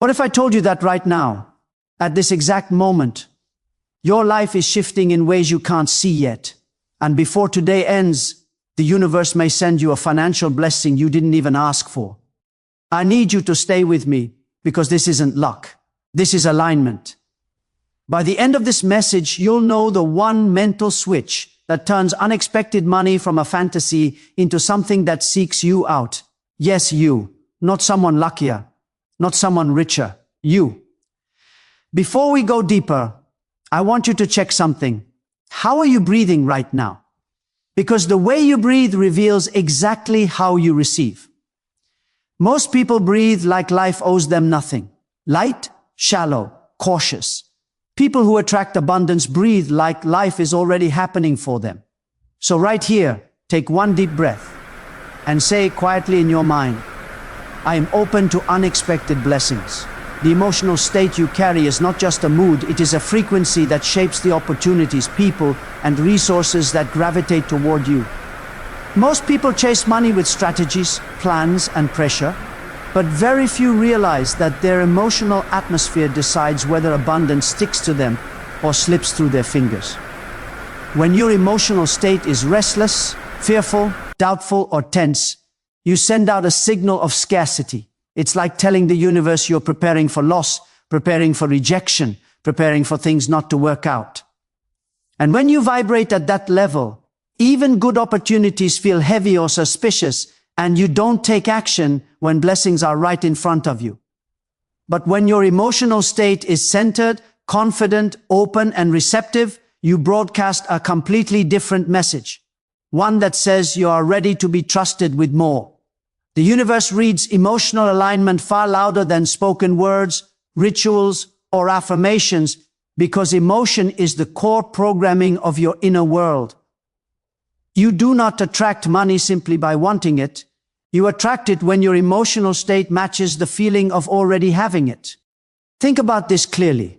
What if I told you that right now, at this exact moment, your life is shifting in ways you can't see yet, and before today ends, the universe may send you a financial blessing you didn't even ask for. I need you to stay with me, because this isn't luck. This is alignment. By the end of this message, you'll know the one mental switch that turns unexpected money from a fantasy into something that seeks you out. Yes, you. Not someone luckier. Not someone richer. You. Before we go deeper, I want you to check something. How are you breathing right now? Because the way you breathe reveals exactly how you receive. Most people breathe like life owes them nothing. Light, shallow, cautious. People who attract abundance breathe like life is already happening for them. So right here, take one deep breath and say quietly in your mind, I am open to unexpected blessings. The emotional state you carry is not just a mood, it is a frequency that shapes the opportunities, people, and resources that gravitate toward you. Most people chase money with strategies, plans, and pressure, but very few realize that their emotional atmosphere decides whether abundance sticks to them or slips through their fingers. When your emotional state is restless, fearful, doubtful, or tense, you send out a signal of scarcity. It's like telling the universe you're preparing for loss, preparing for rejection, preparing for things not to work out. And when you vibrate at that level, even good opportunities feel heavy or suspicious, and you don't take action when blessings are right in front of you. But when your emotional state is centered, confident, open, and receptive, you broadcast a completely different message. One that says you are ready to be trusted with more. The universe reads emotional alignment far louder than spoken words, rituals, or affirmations, because emotion is the core programming of your inner world. You do not attract money simply by wanting it. You attract it when your emotional state matches the feeling of already having it. Think about this clearly.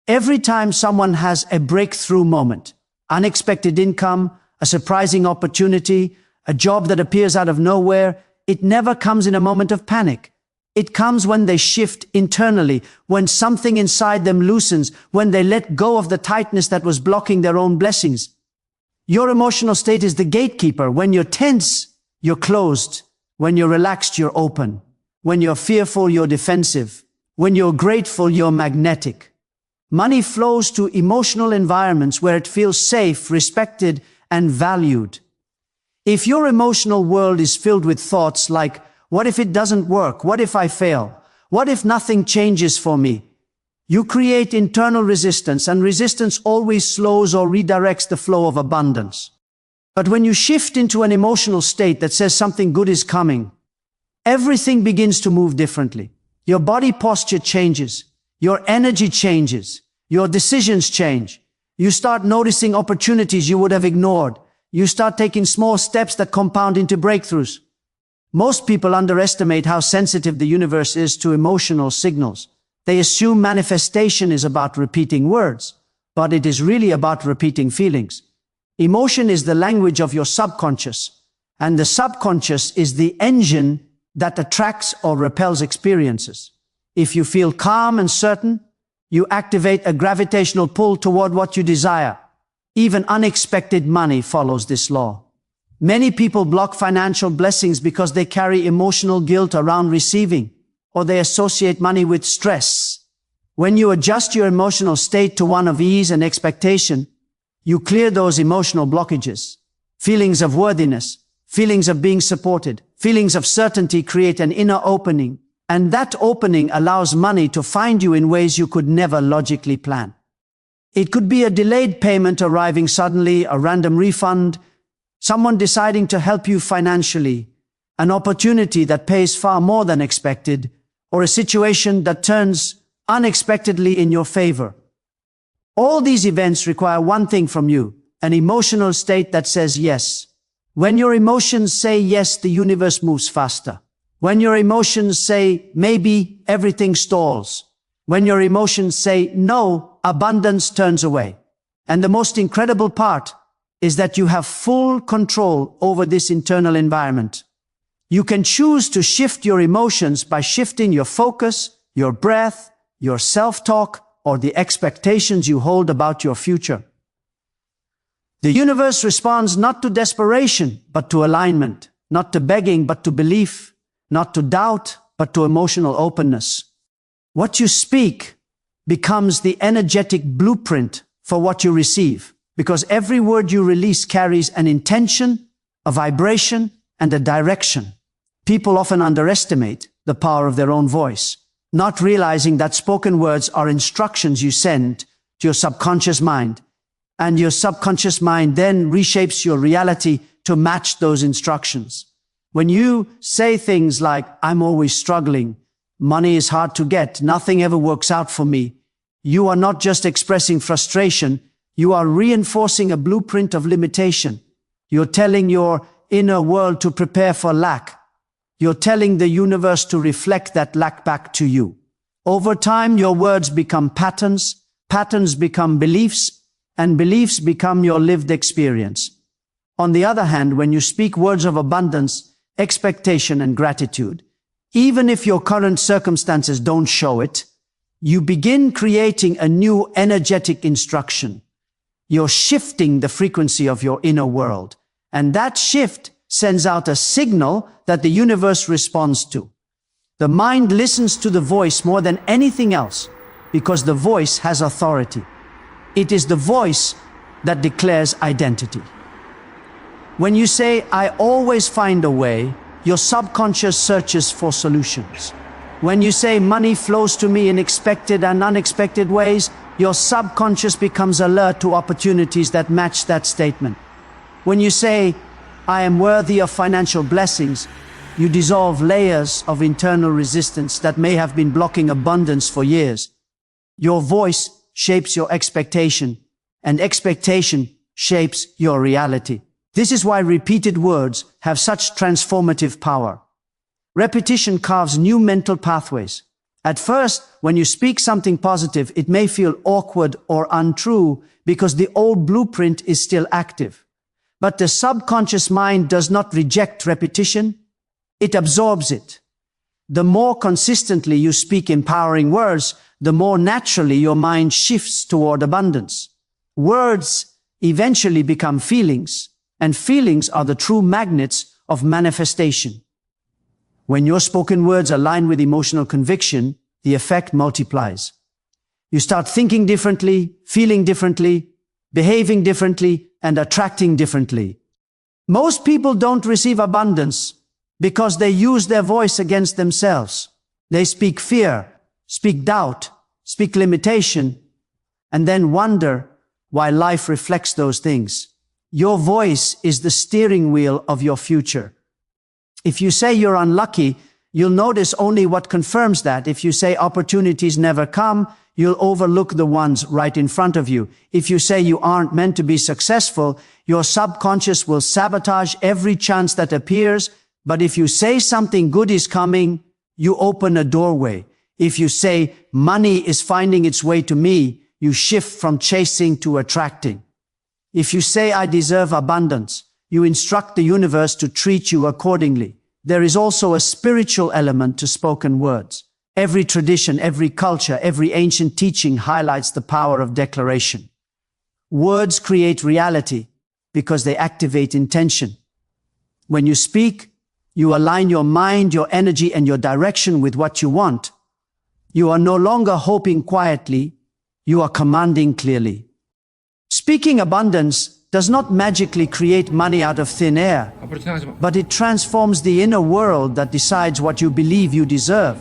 Every time someone has a breakthrough moment, unexpected income, a surprising opportunity, a job that appears out of nowhere, it never comes in a moment of panic. It comes when they shift internally, when something inside them loosens, when they let go of the tightness that was blocking their own blessings. Your emotional state is the gatekeeper. When you're tense, you're closed. When you're relaxed, you're open. When you're fearful, you're defensive. When you're grateful, you're magnetic. Money flows to emotional environments where it feels safe, respected, and valued. If your emotional world is filled with thoughts like, what if it doesn't work? What if I fail? What if nothing changes for me? You create internal resistance, and resistance always slows or redirects the flow of abundance. But when you shift into an emotional state that says something good is coming, everything begins to move differently. Your body posture changes. Your energy changes. Your decisions change. You start noticing opportunities you would have ignored. You start taking small steps that compound into breakthroughs. Most people underestimate how sensitive the universe is to emotional signals. They assume manifestation is about repeating words, but it is really about repeating feelings. Emotion is the language of your subconscious, and the subconscious is the engine that attracts or repels experiences. If you feel calm and certain, you activate a gravitational pull toward what you desire. Even unexpected money follows this law. Many people block financial blessings because they carry emotional guilt around receiving, or they associate money with stress. When you adjust your emotional state to one of ease and expectation, you clear those emotional blockages. Feelings of worthiness, feelings of being supported, feelings of certainty create an inner opening, and that opening allows money to find you in ways you could never logically plan. It could be a delayed payment arriving suddenly, a random refund, someone deciding to help you financially, an opportunity that pays far more than expected, or a situation that turns unexpectedly in your favor. All these events require one thing from you, an emotional state that says yes. When your emotions say yes, the universe moves faster. When your emotions say maybe, everything stalls. When your emotions say no, abundance turns away. And the most incredible part is that you have full control over this internal environment. You can choose to shift your emotions by shifting your focus, your breath, your self-talk, or the expectations you hold about your future. The universe responds not to desperation, but to alignment, not to begging, but to belief, not to doubt, but to emotional openness. What you speak becomes the energetic blueprint for what you receive, because every word you release carries an intention, a vibration, and a direction. People often underestimate the power of their own voice, not realizing that spoken words are instructions you send to your subconscious mind, and your subconscious mind then reshapes your reality to match those instructions. When you say things like, "I'm always struggling, money is hard to get, nothing ever works out for me," you are not just expressing frustration, you are reinforcing a blueprint of limitation. You're telling your inner world to prepare for lack. You're telling the universe to reflect that lack back to you. Over time, your words become patterns, patterns become beliefs, and beliefs become your lived experience. On the other hand, when you speak words of abundance, expectation, and gratitude, even if your current circumstances don't show it, you begin creating a new energetic instruction. You're shifting the frequency of your inner world, and that shift sends out a signal that the universe responds to. The mind listens to the voice more than anything else because the voice has authority. It is the voice that declares identity. When you say, "I always find a way," your subconscious searches for solutions. When you say, "Money flows to me in expected and unexpected ways," your subconscious becomes alert to opportunities that match that statement. When you say, "I am worthy of financial blessings," you dissolve layers of internal resistance that may have been blocking abundance for years. Your voice shapes your expectation, and expectation shapes your reality. This is why repeated words have such transformative power. Repetition carves new mental pathways. At first, when you speak something positive, it may feel awkward or untrue because the old blueprint is still active. But the subconscious mind does not reject repetition, it absorbs it. The more consistently you speak empowering words, the more naturally your mind shifts toward abundance. Words eventually become feelings, and feelings are the true magnets of manifestation. When your spoken words align with emotional conviction, the effect multiplies. You start thinking differently, feeling differently, behaving differently, and attracting differently. Most people don't receive abundance because they use their voice against themselves. They speak fear, speak doubt, speak limitation, and then wonder why life reflects those things. Your voice is the steering wheel of your future. If you say you're unlucky, you'll notice only what confirms that. If you say opportunities never come, you'll overlook the ones right in front of you. If you say you aren't meant to be successful, your subconscious will sabotage every chance that appears. But if you say something good is coming, you open a doorway. If you say money is finding its way to me, you shift from chasing to attracting. If you say I deserve abundance, you instruct the universe to treat you accordingly. There is also a spiritual element to spoken words. Every tradition, every culture, every ancient teaching highlights the power of declaration. Words create reality because they activate intention. When you speak, you align your mind, your energy, and your direction with what you want. You are no longer hoping quietly, you are commanding clearly. Speaking abundance does not magically create money out of thin air, but it transforms the inner world that decides what you believe you deserve,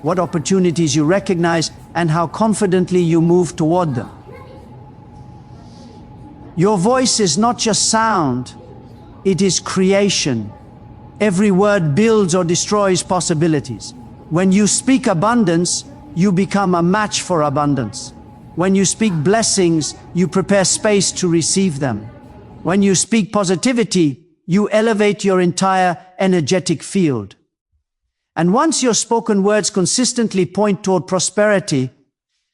what opportunities you recognize, and how confidently you move toward them. Your voice is not just sound, it is creation. Every word builds or destroys possibilities. When you speak abundance, you become a match for abundance. When you speak blessings, you prepare space to receive them. When you speak positivity, you elevate your entire energetic field. And once your spoken words consistently point toward prosperity,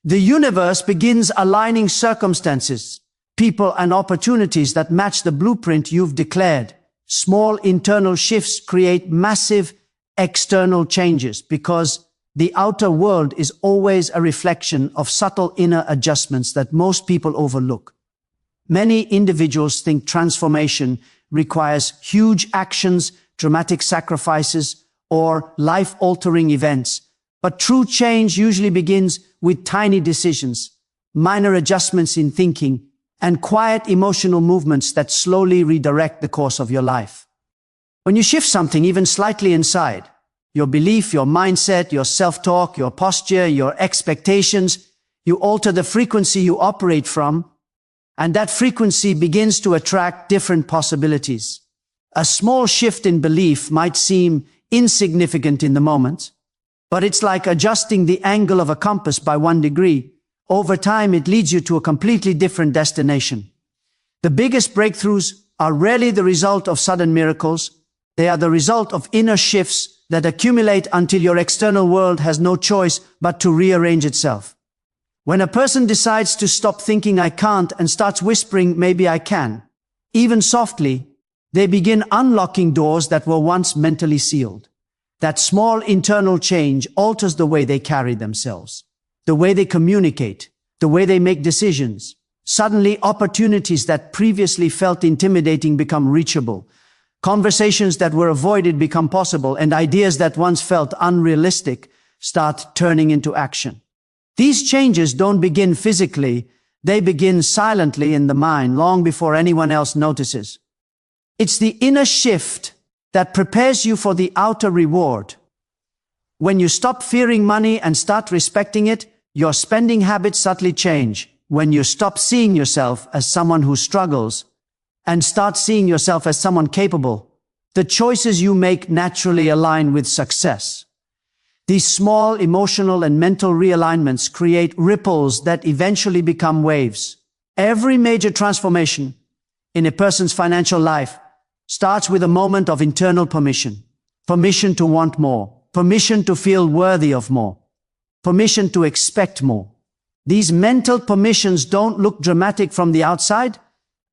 the universe begins aligning circumstances, people, and opportunities that match the blueprint you've declared. Small internal shifts create massive external changes because The outer world is always a reflection of subtle inner adjustments that most people overlook. Many individuals think transformation requires huge actions, dramatic sacrifices, or life-altering events. But true change usually begins with tiny decisions, minor adjustments in thinking, and quiet emotional movements that slowly redirect the course of your life. When you shift something even slightly inside, your belief, your mindset, your self-talk, your posture, your expectations, you alter the frequency you operate from, and that frequency begins to attract different possibilities. A small shift in belief might seem insignificant in the moment, but it's like adjusting the angle of a compass by 1 degree. Over time, it leads you to a completely different destination. The biggest breakthroughs are rarely the result of sudden miracles. They are the result of inner shifts that accumulate until your external world has no choice but to rearrange itself. When a person decides to stop thinking "I can't" and starts whispering "maybe I can," even softly, they begin unlocking doors that were once mentally sealed. That small internal change alters the way they carry themselves, the way they communicate, the way they make decisions. Suddenly, opportunities that previously felt intimidating become reachable. Conversations that were avoided become possible, and ideas that once felt unrealistic start turning into action. These changes don't begin physically, they begin silently in the mind long before anyone else notices. It's the inner shift that prepares you for the outer reward. When you stop fearing money and start respecting it, your spending habits subtly change. When you stop seeing yourself as someone who struggles and start seeing yourself as someone capable, the choices you make naturally align with success. These small emotional and mental realignments create ripples that eventually become waves. Every major transformation in a person's financial life starts with a moment of internal permission. Permission to want more. Permission to feel worthy of more. Permission to expect more. These mental permissions don't look dramatic from the outside,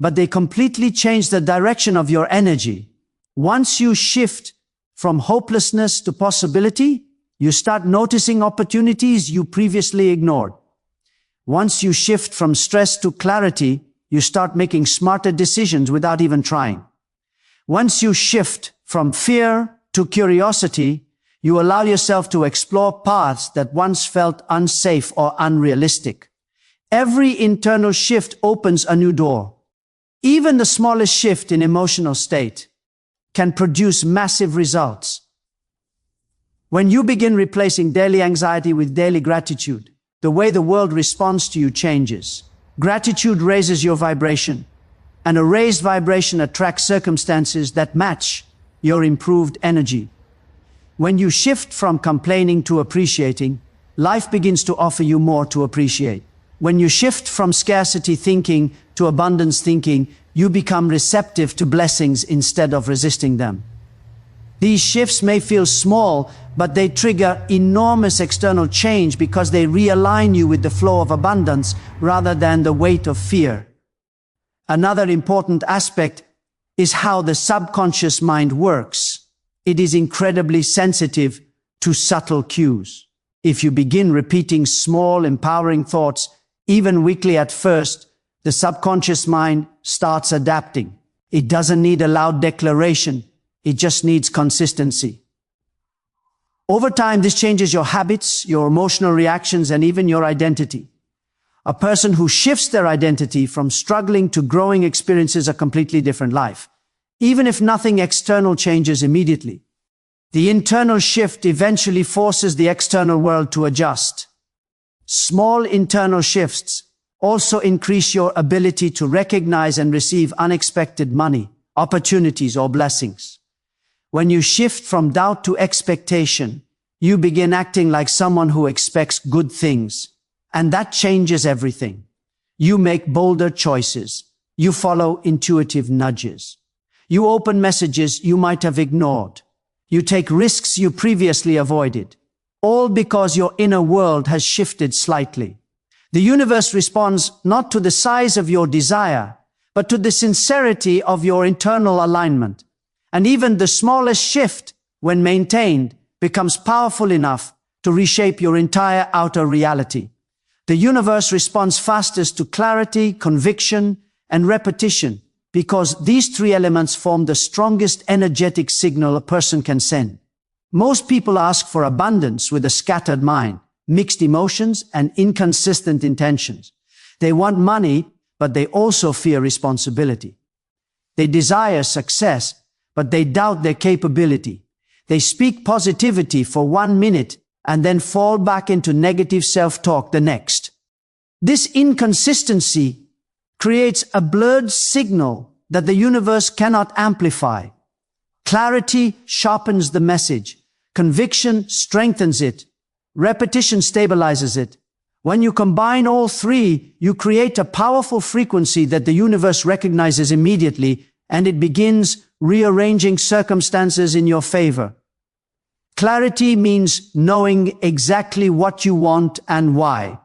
but they completely change the direction of your energy. Once you shift from hopelessness to possibility, you start noticing opportunities you previously ignored. Once you shift from stress to clarity, you start making smarter decisions without even trying. Once you shift from fear to curiosity, you allow yourself to explore paths that once felt unsafe or unrealistic. Every internal shift opens a new door. Even the smallest shift in emotional state can produce massive results. When you begin replacing daily anxiety with daily gratitude, the way the world responds to you changes. Gratitude raises your vibration, and a raised vibration attracts circumstances that match your improved energy. When you shift from complaining to appreciating, life begins to offer you more to appreciate. When you shift from scarcity thinking to abundance thinking, you become receptive to blessings instead of resisting them. These shifts may feel small, but they trigger enormous external change because they realign you with the flow of abundance rather than the weight of fear. Another important aspect is how the subconscious mind works. It is incredibly sensitive to subtle cues. If you begin repeating small, empowering thoughts, even weakly at first, the subconscious mind starts adapting. It doesn't need a loud declaration. It just needs consistency. Over time, this changes your habits, your emotional reactions, and even your identity. A person who shifts their identity from struggling to growing experiences a completely different life, even if nothing external changes immediately. The internal shift eventually forces the external world to adjust. Small internal shifts also increase your ability to recognize and receive unexpected money, opportunities, or blessings. When you shift from doubt to expectation, you begin acting like someone who expects good things. And that changes everything. You make bolder choices. You follow intuitive nudges. You open messages you might have ignored. You take risks you previously avoided. All because your inner world has shifted slightly. The universe responds not to the size of your desire, but to the sincerity of your internal alignment. And even the smallest shift, when maintained, becomes powerful enough to reshape your entire outer reality. The universe responds fastest to clarity, conviction, and repetition because these three elements form the strongest energetic signal a person can send. Most people ask for abundance with a scattered mind, mixed emotions, and inconsistent intentions. They want money, but they also fear responsibility. They desire success, but they doubt their capability. They speak positivity for 1 minute and then fall back into negative self-talk the next. This inconsistency creates a blurred signal that the universe cannot amplify. Clarity sharpens the message. Conviction strengthens it. Repetition stabilizes it. When you combine all three, you create a powerful frequency that the universe recognizes immediately, and it begins rearranging circumstances in your favor. Clarity means knowing exactly what you want and why.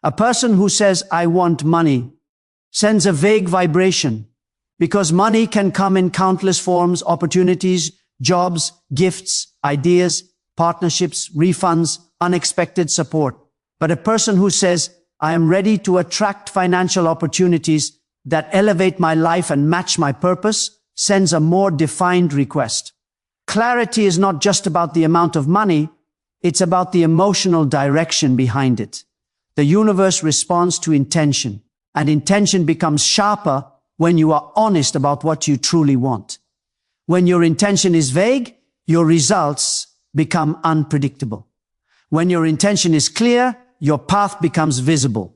A person who says, "I want money," sends a vague vibration, because money can come in countless forms: opportunities, jobs, gifts, ideas, partnerships, refunds, unexpected support. But a person who says, "I am ready to attract financial opportunities that elevate my life and match my purpose," sends a more defined request. Clarity is not just about the amount of money, it's about the emotional direction behind it. The universe responds to intention, and intention becomes sharper when you are honest about what you truly want. When your intention is vague, your results become unpredictable. When your intention is clear, your path becomes visible.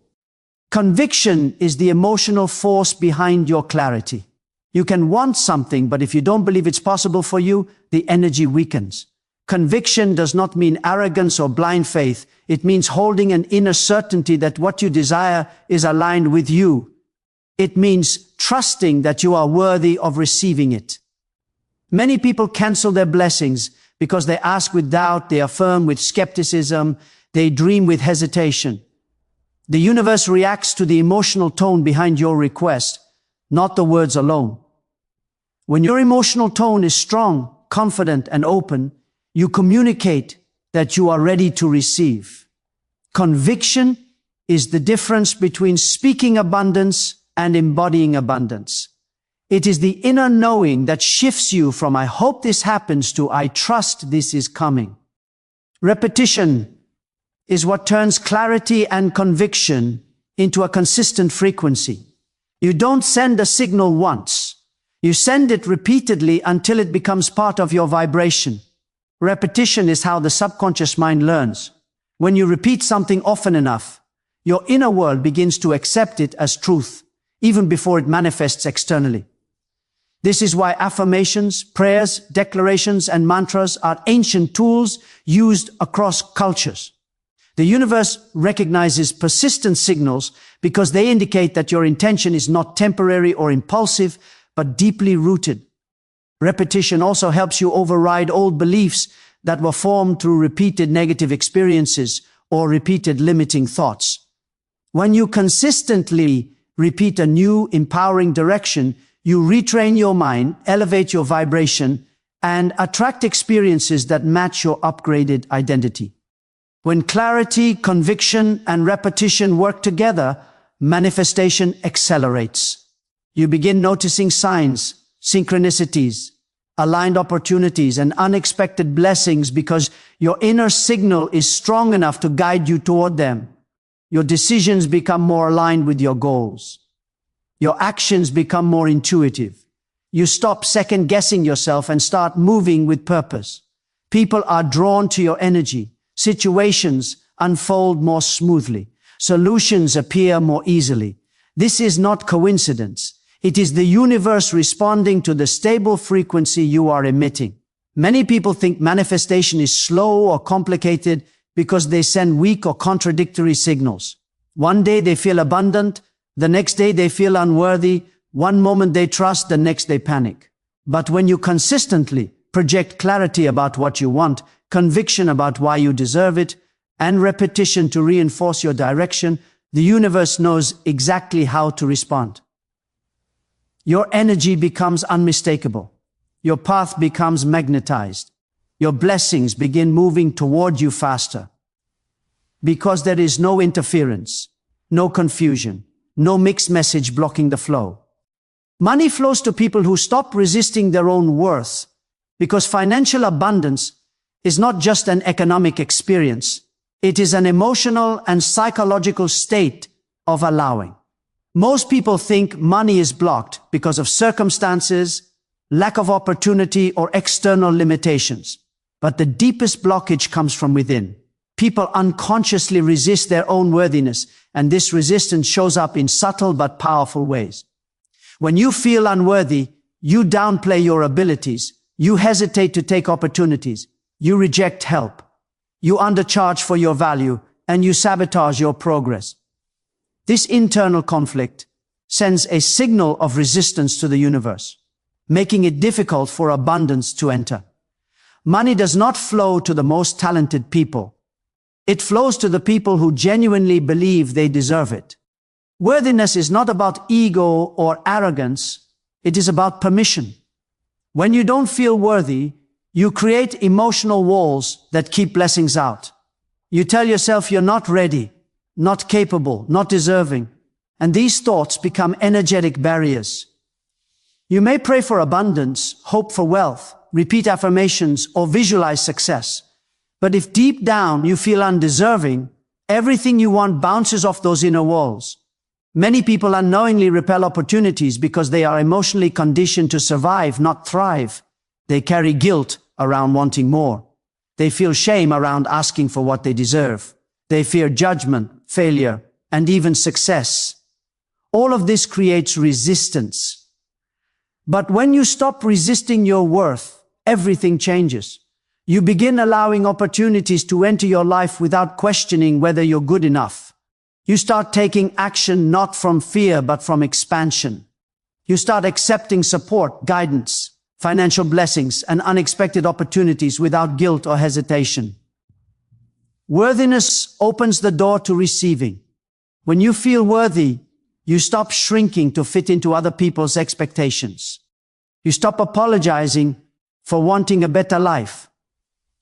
Conviction is the emotional force behind your clarity. You can want something, but if you don't believe it's possible for you, the energy weakens. Conviction does not mean arrogance or blind faith. It means holding an inner certainty that what you desire is aligned with you. It means trusting that you are worthy of receiving it. Many people cancel their blessings because they ask with doubt, they affirm with skepticism, they dream with hesitation. The universe reacts to the emotional tone behind your request, not the words alone. When your emotional tone is strong, confident, and open, you communicate that you are ready to receive. Conviction is the difference between speaking abundance and embodying abundance. It is the inner knowing that shifts you from "I hope this happens" to "I trust this is coming." Repetition is what turns clarity and conviction into a consistent frequency. You don't send a signal once. You send it repeatedly until it becomes part of your vibration. Repetition is how the subconscious mind learns. When you repeat something often enough, your inner world begins to accept it as truth, even before it manifests externally. This is why affirmations, prayers, declarations, and mantras are ancient tools used across cultures. The universe recognizes persistent signals because they indicate that your intention is not temporary or impulsive, but deeply rooted. Repetition also helps you override old beliefs that were formed through repeated negative experiences or repeated limiting thoughts. When you consistently repeat a new, empowering direction, you retrain your mind, elevate your vibration, and attract experiences that match your upgraded identity. When clarity, conviction, and repetition work together, manifestation accelerates. You begin noticing signs, synchronicities, aligned opportunities, and unexpected blessings because your inner signal is strong enough to guide you toward them. Your decisions become more aligned with your goals. Your actions become more intuitive. You stop second-guessing yourself and start moving with purpose. People are drawn to your energy. Situations unfold more smoothly. Solutions appear more easily. This is not coincidence. It is the universe responding to the stable frequency you are emitting. Many people think manifestation is slow or complicated because they send weak or contradictory signals. One day they feel abundant, the next day they feel unworthy, one moment they trust, the next they panic. But when you consistently project clarity about what you want, conviction about why you deserve it, and repetition to reinforce your direction, the universe knows exactly how to respond. Your energy becomes unmistakable. Your path becomes magnetized. Your blessings begin moving toward you faster. Because there is no interference, no confusion, no mixed message blocking the flow. Money flows to people who stop resisting their own worth, because financial abundance is not just an economic experience, it is an emotional and psychological state of allowing. Most people think money is blocked because of circumstances, lack of opportunity, or external limitations. But the deepest blockage comes from within. People unconsciously resist their own worthiness, and this resistance shows up in subtle but powerful ways. When you feel unworthy, you downplay your abilities, you hesitate to take opportunities, you reject help, you undercharge for your value, and you sabotage your progress. This internal conflict sends a signal of resistance to the universe, making it difficult for abundance to enter. Money does not flow to the most talented people. It flows to the people who genuinely believe they deserve it. Worthiness is not about ego or arrogance, it is about permission. When you don't feel worthy, you create emotional walls that keep blessings out. You tell yourself you're not ready, not capable, not deserving, and these thoughts become energetic barriers. You may pray for abundance, hope for wealth, repeat affirmations, or visualize success. But if deep down you feel undeserving, everything you want bounces off those inner walls. Many people unknowingly repel opportunities because they are emotionally conditioned to survive, not thrive. They carry guilt around wanting more. They feel shame around asking for what they deserve. They fear judgment, failure, and even success. All of this creates resistance. But when you stop resisting your worth, everything changes. You begin allowing opportunities to enter your life without questioning whether you're good enough. You start taking action not from fear but from expansion. You start accepting support, guidance, financial blessings, and unexpected opportunities without guilt or hesitation. Worthiness opens the door to receiving. When you feel worthy, you stop shrinking to fit into other people's expectations. You stop apologizing for wanting a better life.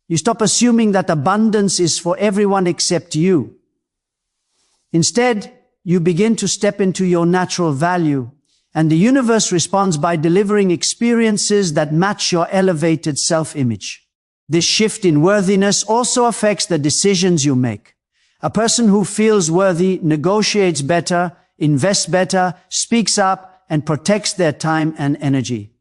You stop assuming that abundance is for everyone except you. Instead, you begin to step into your natural value, and the universe responds by delivering experiences that match your elevated self-image. This shift in worthiness also affects the decisions you make. A person who feels worthy negotiates better, invests better, speaks up, and protects their time and energy.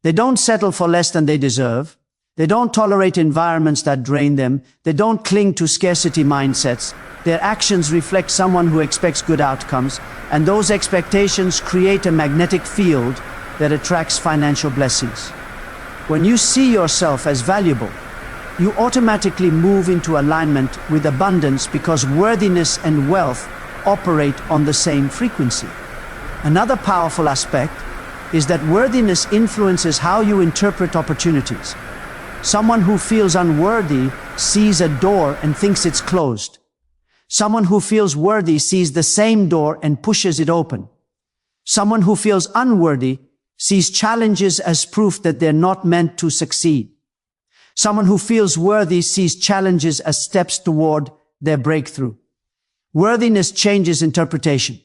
They don't settle for less than they deserve. They don't tolerate environments that drain them. They don't cling to scarcity mindsets. Their actions reflect someone who expects good outcomes, and those expectations create a magnetic field that attracts financial blessings. When you see yourself as valuable, you automatically move into alignment with abundance because worthiness and wealth operate on the same frequency. Another powerful aspect is that worthiness influences how you interpret opportunities. Someone who feels unworthy sees a door and thinks it's closed. Someone who feels worthy sees the same door and pushes it open. Someone who feels unworthy sees challenges as proof that they're not meant to succeed. Someone who feels worthy sees challenges as steps toward their breakthrough. Worthiness changes interpretation,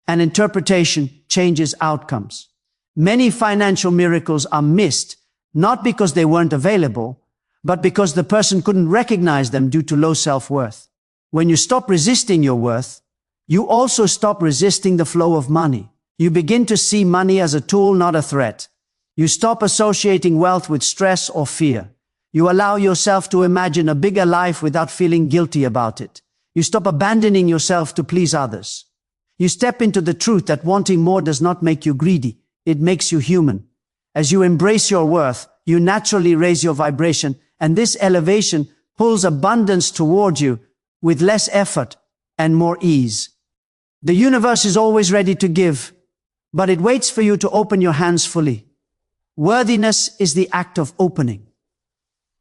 and interpretation changes outcomes. Many financial miracles are missed, not because they weren't available, but because the person couldn't recognize them due to low self-worth. When you stop resisting your worth, you also stop resisting the flow of money. You begin to see money as a tool, not a threat. You stop associating wealth with stress or fear. You allow yourself to imagine a bigger life without feeling guilty about it. You stop abandoning yourself to please others. You step into the truth that wanting more does not make you greedy. It makes you human. As you embrace your worth, you naturally raise your vibration, and this elevation pulls abundance toward you with less effort and more ease. The universe is always ready to give, but it waits for you to open your hands fully. Worthiness is the act of opening.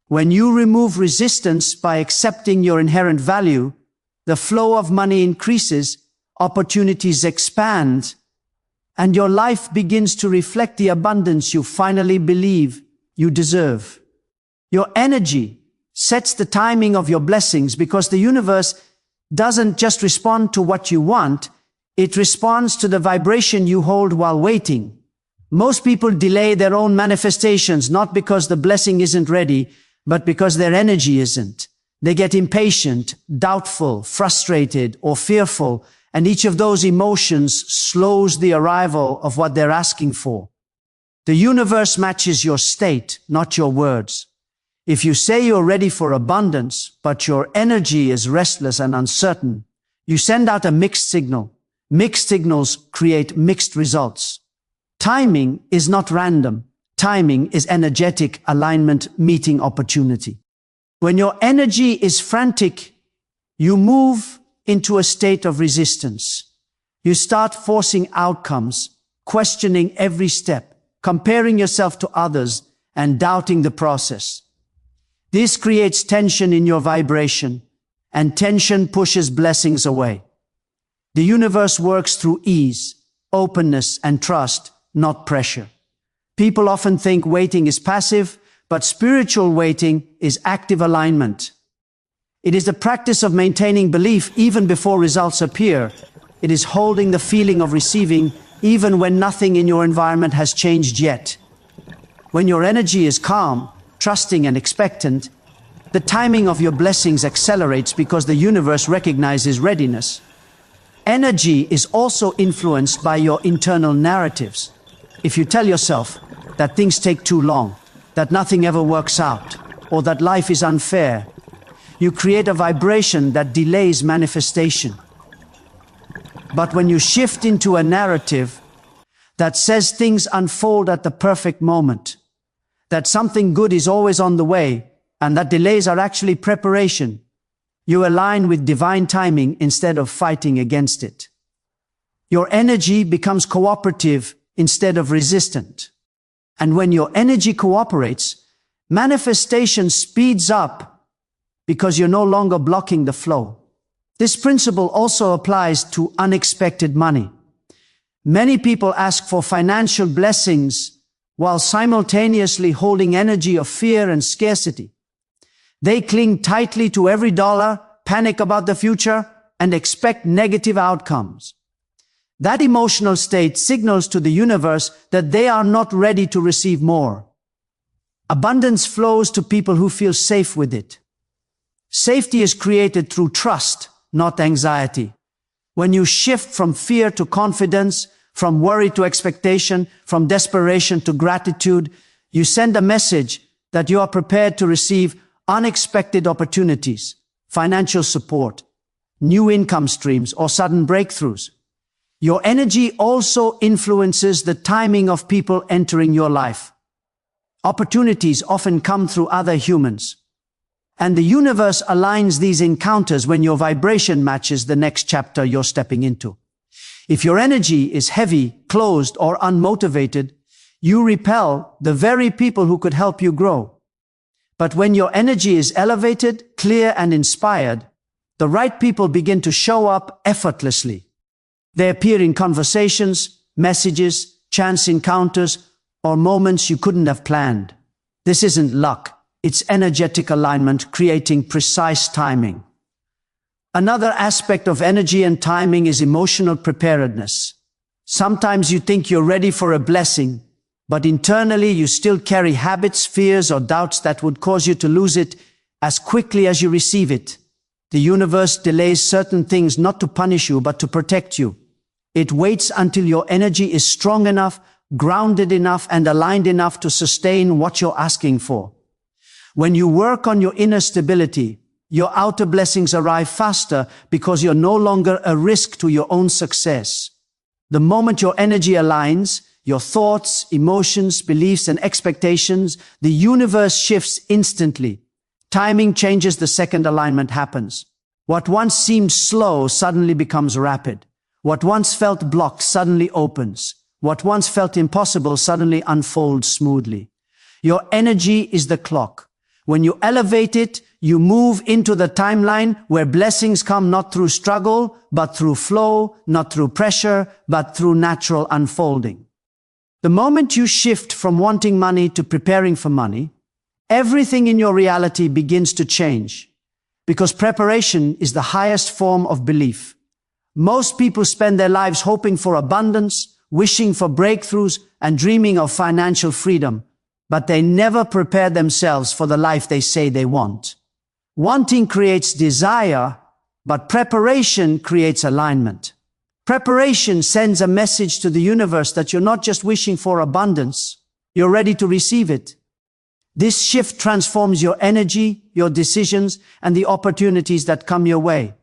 When you remove resistance by accepting your inherent value, the flow of money increases, opportunities expand, and your life begins to reflect the abundance you finally believe you deserve. Your energy sets the timing of your blessings because the universe doesn't just respond to what you want, it responds to the vibration you hold while waiting. Most people delay their own manifestations not because the blessing isn't ready, but because their energy isn't. They get impatient, doubtful, frustrated, or fearful, and each of those emotions slows the arrival of what they're asking for. The universe matches your state, not your words. If you say you're ready for abundance, but your energy is restless and uncertain, you send out a mixed signal. Mixed signals create mixed results. Timing is not random. Timing is energetic alignment meeting opportunity. When your energy is frantic, you move into a state of resistance. You start forcing outcomes, questioning every step, comparing yourself to others, and doubting the process. This creates tension in your vibration, and tension pushes blessings away. The universe works through ease, openness, and trust, not pressure. People often think waiting is passive, but spiritual waiting is active alignment. It is the practice of maintaining belief even before results appear. It is holding the feeling of receiving even when nothing in your environment has changed yet. When your energy is calm, trusting, and expectant, the timing of your blessings accelerates because the universe recognizes readiness. Energy is also influenced by your internal narratives. If you tell yourself that things take too long, that nothing ever works out, or that life is unfair, you create a vibration that delays manifestation. But when you shift into a narrative that says things unfold at the perfect moment, that something good is always on the way, and that delays are actually preparation, you align with divine timing instead of fighting against it. Your energy becomes cooperative instead of resistant. And when your energy cooperates, manifestation speeds up because you're no longer blocking the flow. This principle also applies to unexpected money. Many people ask for financial blessings while simultaneously holding energy of fear and scarcity. They cling tightly to every dollar, panic about the future, and expect negative outcomes. That emotional state signals to the universe that they are not ready to receive more. Abundance flows to people who feel safe with it. Safety is created through trust, not anxiety. When you shift from fear to confidence, from worry to expectation, from desperation to gratitude, you send a message that you are prepared to receive unexpected opportunities, financial support, new income streams, or sudden breakthroughs. Your energy also influences the timing of people entering your life. Opportunities often come through other humans, and the universe aligns these encounters when your vibration matches the next chapter you're stepping into. If your energy is heavy, closed, or unmotivated, you repel the very people who could help you grow. But when your energy is elevated, clear, and inspired, the right people begin to show up effortlessly. They appear in conversations, messages, chance encounters, or moments you couldn't have planned. This isn't luck, it's energetic alignment creating precise timing. Another aspect of energy and timing is emotional preparedness. Sometimes you think you're ready for a blessing, but internally you still carry habits, fears, or doubts that would cause you to lose it as quickly as you receive it. The universe delays certain things not to punish you, but to protect you. It waits until your energy is strong enough, grounded enough, and aligned enough to sustain what you're asking for. When you work on your inner stability, your outer blessings arrive faster because you're no longer a risk to your own success. The moment your energy aligns, your thoughts, emotions, beliefs, and expectations, the universe shifts instantly. Timing changes the second alignment happens. What once seemed slow suddenly becomes rapid. What once felt blocked suddenly opens. What once felt impossible suddenly unfolds smoothly. Your energy is the clock. When you elevate it, you move into the timeline where blessings come not through struggle, but through flow, not through pressure, but through natural unfolding. The moment you shift from wanting money to preparing for money, everything in your reality begins to change. Because preparation is the highest form of belief. Most people spend their lives hoping for abundance, wishing for breakthroughs, and dreaming of financial freedom, but they never prepare themselves for the life they say they want. Wanting creates desire, but preparation creates alignment. Preparation sends a message to the universe that you're not just wishing for abundance, you're ready to receive it. This shift transforms your energy, your decisions, and the opportunities that come your way.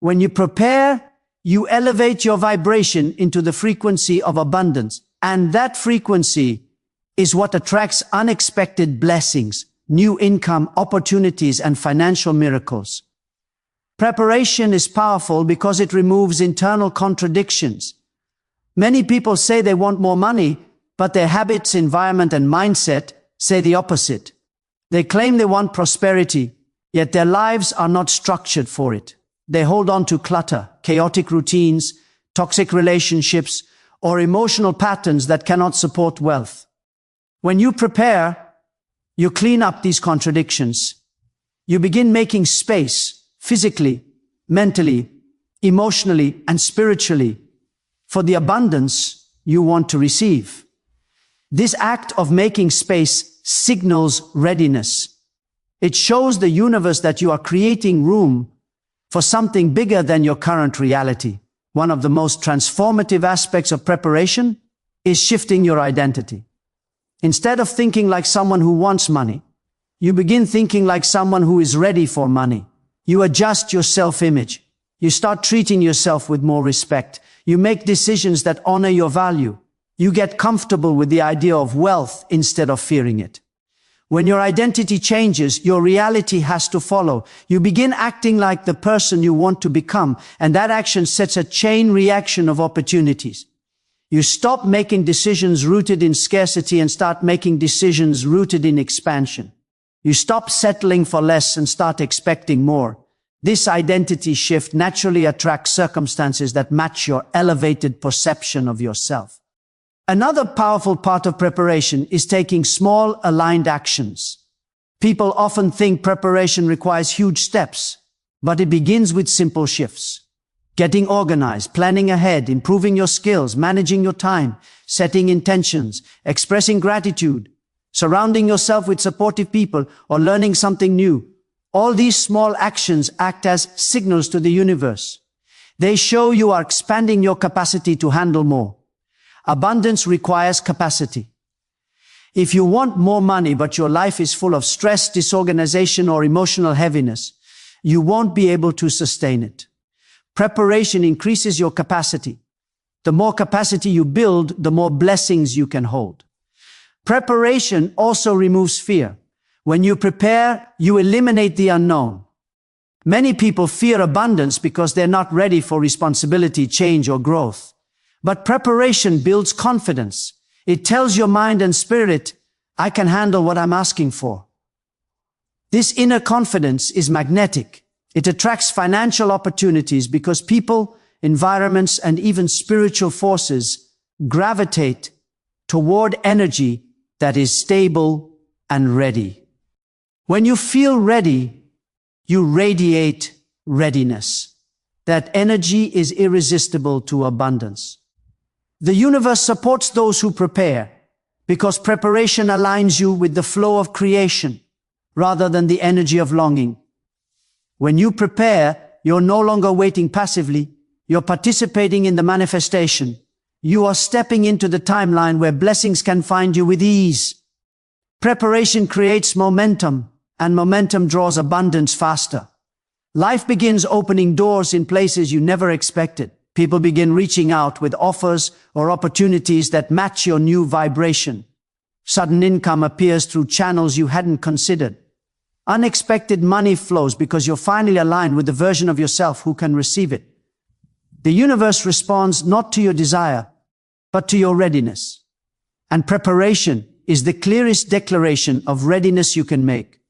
When you prepare, you elevate your vibration into the frequency of abundance, and that frequency is what attracts unexpected blessings, new income, opportunities, and financial miracles. Preparation is powerful because it removes internal contradictions. Many people say they want more money, but their habits, environment, and mindset say the opposite. They claim they want prosperity, yet their lives are not structured for it. They hold on to clutter, chaotic routines, toxic relationships, or emotional patterns that cannot support wealth. When you prepare, you clean up these contradictions. You begin making space, physically, mentally, emotionally, and spiritually, for the abundance you want to receive. This act of making space signals readiness. It shows the universe that you are creating room for something bigger than your current reality. One of the most transformative aspects of preparation is shifting your identity. Instead of thinking like someone who wants money, you begin thinking like someone who is ready for money. You adjust your self-image. You start treating yourself with more respect. You make decisions that honor your value. You get comfortable with the idea of wealth instead of fearing it. When your identity changes, your reality has to follow. You begin acting like the person you want to become, and that action sets a chain reaction of opportunities. You stop making decisions rooted in scarcity and start making decisions rooted in expansion. You stop settling for less and start expecting more. This identity shift naturally attracts circumstances that match your elevated perception of yourself. Another powerful part of preparation is taking small, aligned actions. People often think preparation requires huge steps, but it begins with simple shifts. Getting organized, planning ahead, improving your skills, managing your time, setting intentions, expressing gratitude, surrounding yourself with supportive people, or learning something new. All these small actions act as signals to the universe. They show you are expanding your capacity to handle more. Abundance requires capacity. If you want more money but your life is full of stress, disorganization, or emotional heaviness, you won't be able to sustain it. Preparation increases your capacity. The more capacity you build, the more blessings you can hold. Preparation also removes fear. When you prepare, you eliminate the unknown. Many people fear abundance because they're not ready for responsibility, change, or growth. But preparation builds confidence. It tells your mind and spirit, I can handle what I'm asking for. This inner confidence is magnetic. It attracts financial opportunities because people, environments, and even spiritual forces gravitate toward energy that is stable and ready. When you feel ready, you radiate readiness. That energy is irresistible to abundance. The universe supports those who prepare because preparation aligns you with the flow of creation rather than the energy of longing. When you prepare, you're no longer waiting passively, you're participating in the manifestation. You are stepping into the timeline where blessings can find you with ease. Preparation creates momentum, and momentum draws abundance faster. Life begins opening doors in places you never expected. People begin reaching out with offers or opportunities that match your new vibration. Sudden income appears through channels you hadn't considered. Unexpected money flows because you're finally aligned with the version of yourself who can receive it. The universe responds not to your desire, but to your readiness. And preparation is the clearest declaration of readiness you can make.